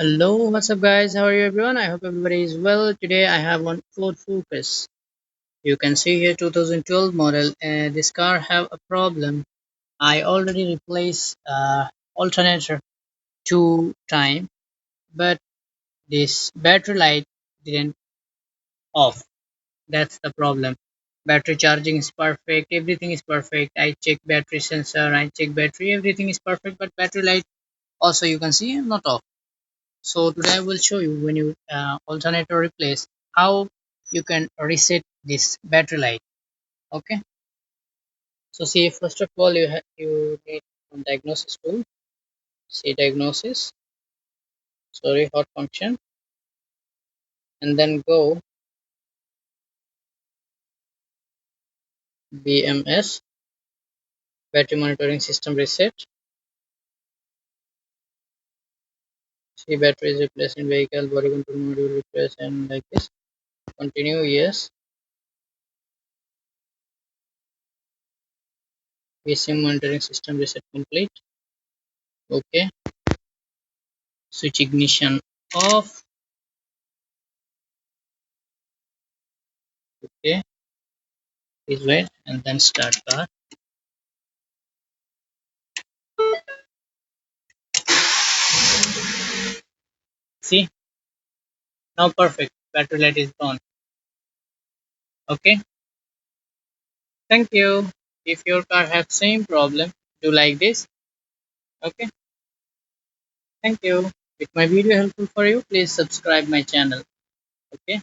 Hello, what's up, guys? How are you, everyone? I hope everybody is well. Today, I have one Ford Focus. You can see here 2012 model. This car have a problem. I already replaced alternator two time, but this battery light didn't off. That's the problem. Battery charging is perfect. Everything is perfect. I check battery sensor. I check battery. Everything is perfect, but battery light also you can see not off. So today I will show you when you alternator replace how you can reset this battery light. Okay. So see, first of all you need one diagnosis tool. See diagnosis. Sorry, hot function, and then go BMS battery monitoring system reset. See battery is replaced in vehicle body control module replace and like this. Continue. Yes. VCM monitoring system reset complete. Okay. Switch ignition off. Okay. Please wait and then start car. See, now perfect. Battery light is on. Okay. Thank you. If your car has same problem, do like this. Okay. Thank you. If my video helpful for you, please subscribe my channel. Okay.